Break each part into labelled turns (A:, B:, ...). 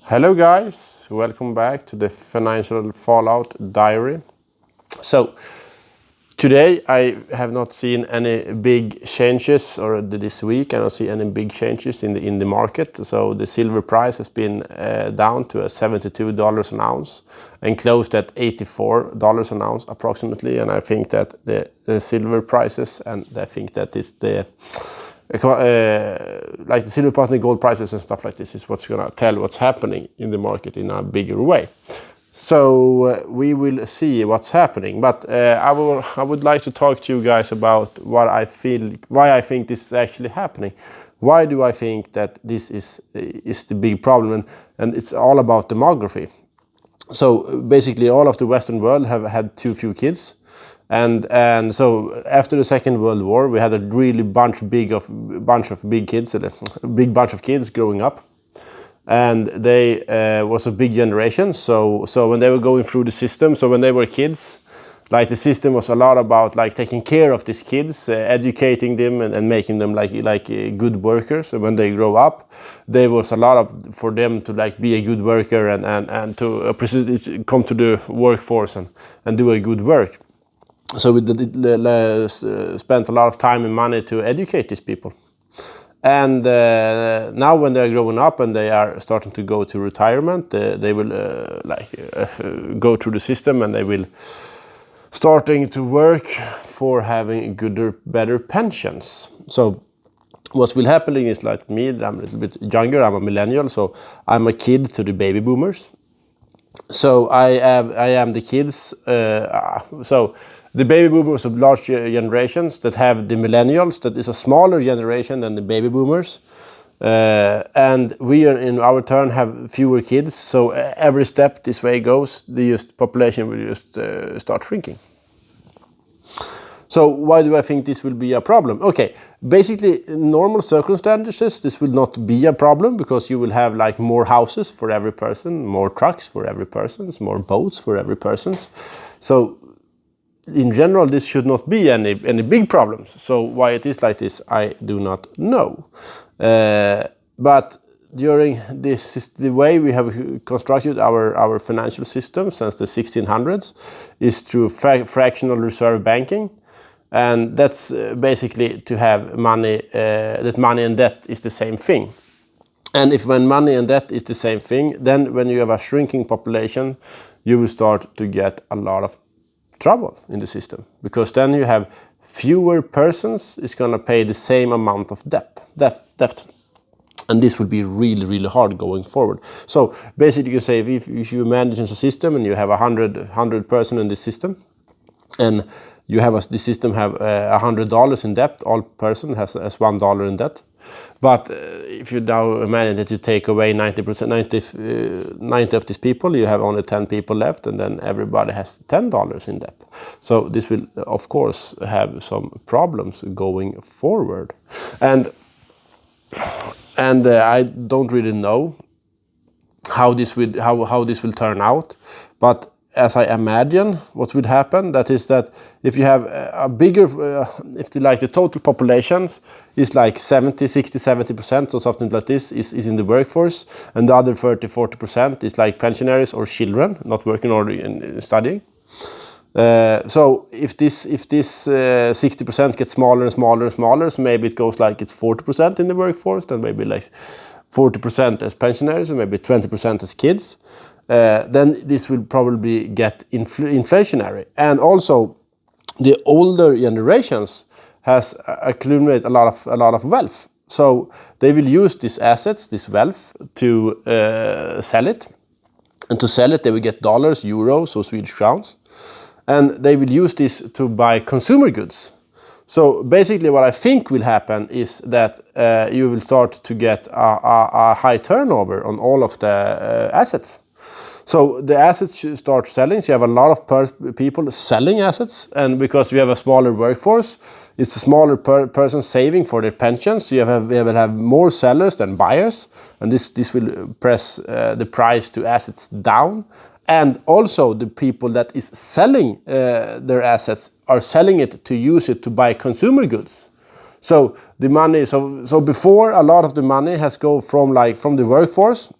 A: Hello guys, welcome back to the Financial Fallout Diary. So today I have not seen any big changes, or this week I don't see any big changes in the market. So the silver price has been down to $72 an ounce and closed at $84 an ounce approximately. And I think that the silver prices, and I think that is the like the silver price and the gold prices and stuff like this is what's going to tell what's happening in the market in a bigger way. So we will see what's happening. But I would like to talk to you guys about what I feel, why I think this is actually happening. Why do I think that this is the big problem? And it's all about demography. So basically all of the Western world have had too few kids. And so after the Second World War, we had a really bunch of big kids, a big bunch of kids growing up, and they was a big generation. So when they were going through the system, so when they were kids, like the system was a lot about like taking care of these kids, educating them and making them like good workers. And when they grow up, there was a lot of for them to like be a good worker and to come to the workforce and do a good work. So we spent a lot of time and money to educate these people. And now when they're growing up and they are starting to go to retirement, they will go through the system and they will starting to work for having better pensions. So what will happen is like me, I'm a little bit younger, I'm a millennial, so I'm a kid to the baby boomers. So I am the kids, so the baby boomers of large generations that have the millennials, that is a smaller generation than the baby boomers. And we are in our turn have fewer kids. So every step this way goes, the population will just start shrinking. So why do I think this will be a problem? Okay, basically in normal circumstances, this will not be a problem because you will have like more houses for every person, more trucks for every person, more boats for every person. So in general, this should not be any big problems. So why it is like this, I do not know. But during this, the way we have constructed our financial system since the 1600s is through fractional reserve banking. And that's basically to have money, that money and debt is the same thing. And when money and debt is the same thing, then when you have a shrinking population, you will start to get a lot of trouble in the system, because then you have fewer persons is going to pay the same amount of debt. And this will be really hard going forward. So basically you can say if you manage a system and you have 100 person in this system, and you have the system have $100 in debt, all person has $1 in debt. But if you now imagine that you take away 90 of these people, you have only 10 people left, and then everybody has $10 in debt. So this will, of course, have some problems going forward. And I don't really know how this will turn out, but as I imagine what would happen, that is that if you have a bigger, if the total populations is like 70% or something like this is in the workforce, and the other 30-40% is like pensioners or children not working or studying. So if this 60% gets smaller and smaller and smaller, so maybe it goes like it's 40% in the workforce, then maybe like 40% as pensioners, and maybe 20% as kids. Then this will probably get inflationary. And also the older generations has accumulated a lot of wealth. So they will use these assets, this wealth, to sell it. And to sell it, they will get dollars, euros, or Swedish crowns. And they will use this to buy consumer goods. So basically what I think will happen is that you will start to get a high turnover on all of the assets. So the assets start selling, so you have a lot of people selling assets, and because we have a smaller workforce, it's a smaller person saving for their pensions, so we will have more sellers than buyers, and this will press the price to assets down. And also the people that is selling their assets are selling it to use it to buy consumer goods. So the money, so before, a lot of the money has go from the workforce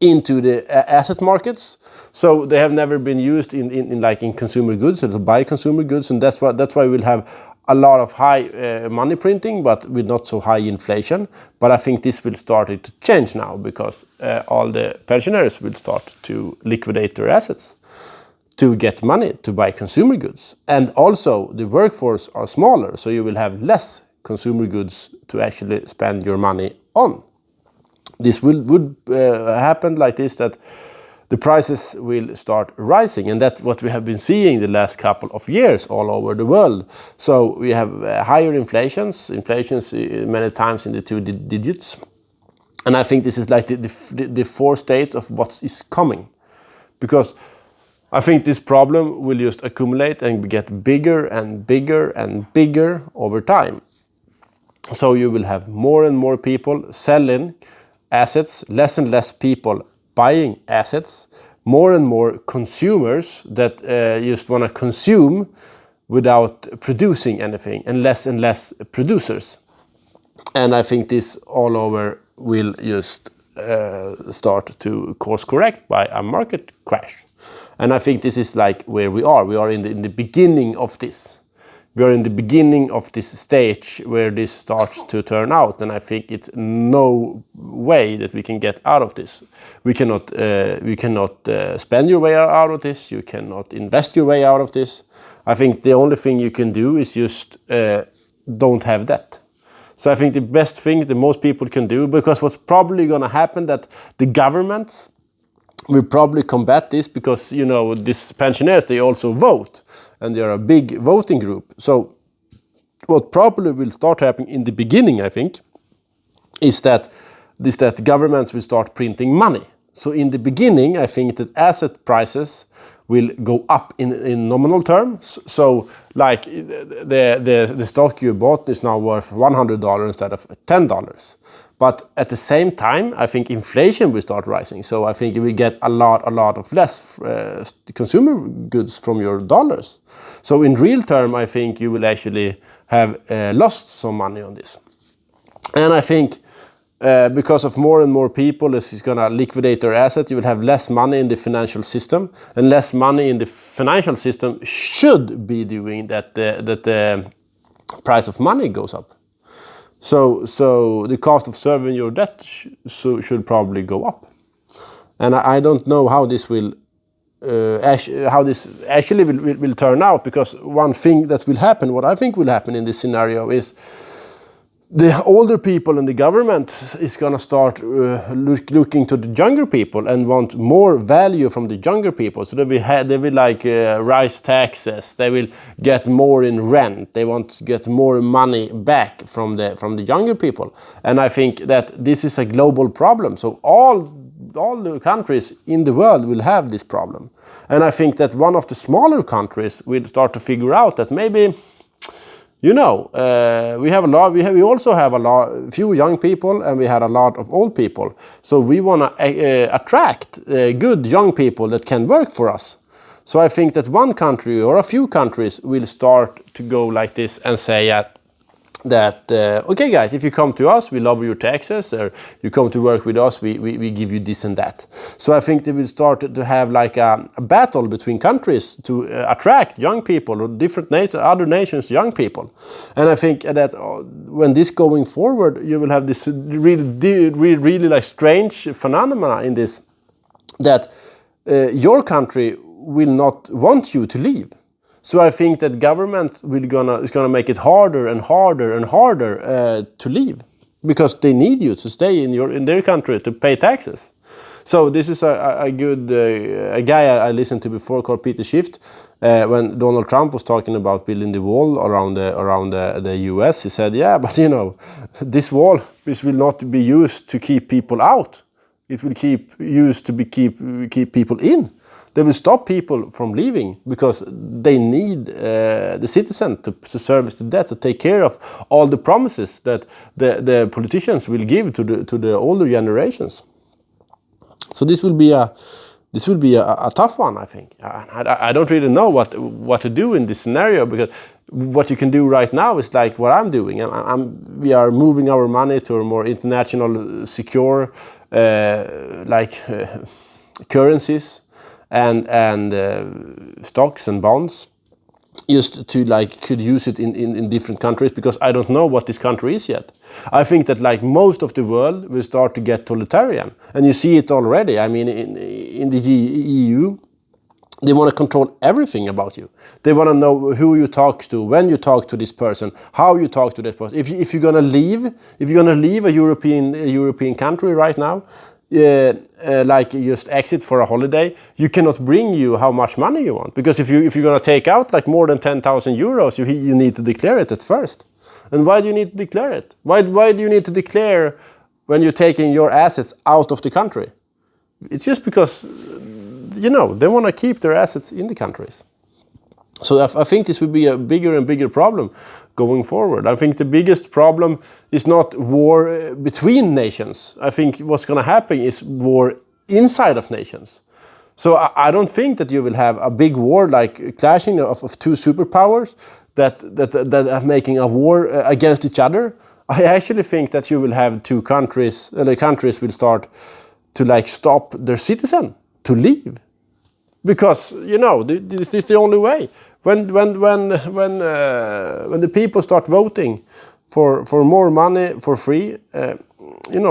A: into the asset markets. So they have never been used in consumer goods, so to buy consumer goods, and that's why we'll have a lot of high money printing, but with not so high inflation. But I think this will start to change now, because all the pensioners will start to liquidate their assets to get money to buy consumer goods. And also the workforce are smaller, so you will have less consumer goods to actually spend your money on. This would happen like this, that the prices will start rising, and that's what we have been seeing the last couple of years all over the world. So we have higher inflations many times in the 2 digits, and I think this is like the 4 states of what is coming, because I think this problem will just accumulate and get bigger and bigger and bigger over time. So you will have more and more people selling assets, less and less people buying assets, more and more consumers that just want to consume without producing anything, and less producers. And I think this all over will just start to course correct by a market crash. And I think this is like where we are. We are in the beginning of this. We are in the beginning of this stage where this starts to turn out, and I think it's no way that we can get out of this. We cannot spend your way out of this. You cannot invest your way out of this. I think the only thing you can do is just don't have debt. So I think the best thing that most people can do, because what's probably going to happen, that the government will probably combat this, because, you know, these pensioners, they also vote, and they are a big voting group. So what probably will start happening in the beginning, I think, is that governments will start printing money. So in the beginning, I think that asset prices will go up in nominal terms. So like the stock you bought is now worth $100 instead of $10. But at the same time, I think inflation will start rising. So I think you will get a lot of less consumer goods from your dollars. So in real term, I think you will actually have lost some money on this. And I think because of more and more people this is going to liquidate their assets, you will have less money in the financial system, and less money in the financial system should be doing that the price of money goes up. So the cost of serving your debt should probably go up. And I don't know how this will actually will turn out, because one thing that will happen, what I think will happen in this scenario, is the older people in the government is going to start looking to the younger people and want more value from the younger people. So they will like rise taxes. They will get more in rent. They want to get more money back from the younger people. And I think that this is a global problem. So all the countries in the world will have this problem. And I think that one of the smaller countries will start to figure out that maybe, you know, we also have few young people, and we had a lot of old people. So we want to attract good young people that can work for us. So I think that one country or a few countries will start to go like this and say that okay guys, if you come to us, we lower your taxes, or you come to work with us, we give you this and that. So I think they will start to have like a battle between countries to attract young people, or other nations young people. And I think that when this going forward, you will have this really like strange phenomena in this, that your country will not want you to leave. So I think that government is gonna make it harder and harder and harder to leave, because they need you to stay in their country to pay taxes. So this is a good a guy I listened to before called Peter Schiff, when Donald Trump was talking about building the wall around the US. He said, yeah, but you know, this wall will not be used to keep people out. It will used to keep people in. They will stop people from leaving, because they need the citizen to service the debt, to take care of all the promises that the politicians will give to the older generations. So this will be a tough one, I think. I don't really know what to do in this scenario, because what you can do right now is like what I'm doing. We are moving our money to a more international, secure currencies and stocks and bonds, just to could use it in different countries, because I don't know what this country is yet. I think that most of the world will start to get totalitarian, and you see it already. I mean, in the EU, they want to control everything about you. They want to know who you talk to, when you talk to this person, how you talk to this person. If you're gonna leave a European country right now, just exit for a holiday, you cannot bring you how much money you want, because if you're gonna take out more than 10,000 euros, you need to declare it at first. And why do you need to declare it? Why do you need to declare when you're taking your assets out of the country? It's just because they want to keep their assets in the countries. So I think this will be a bigger and bigger problem going forward. I think the biggest problem is not war between nations. I think what's going to happen is war inside of nations. So I don't think that you will have a big war, clashing of two superpowers that are making a war against each other. I actually think that you will have two countries, the countries will start to stop their citizen to leave, because this is the only way. When the people start voting for more money for free,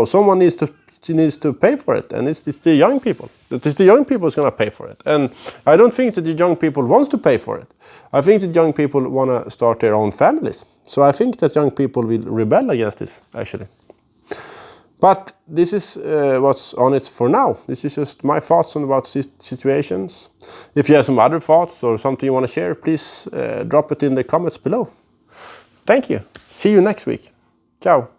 A: someone needs to pay for it, and it's the young people. It's the young people who's going to pay for it, and I don't think that the young people wants to pay for it. I think that young people want to start their own families. So I think that young people will rebel against this, actually. But this is what's on it for now. This is just my thoughts on about situations. If you have some other thoughts or something you want to share, please drop it in the comments below. Thank you. See you next week. Ciao.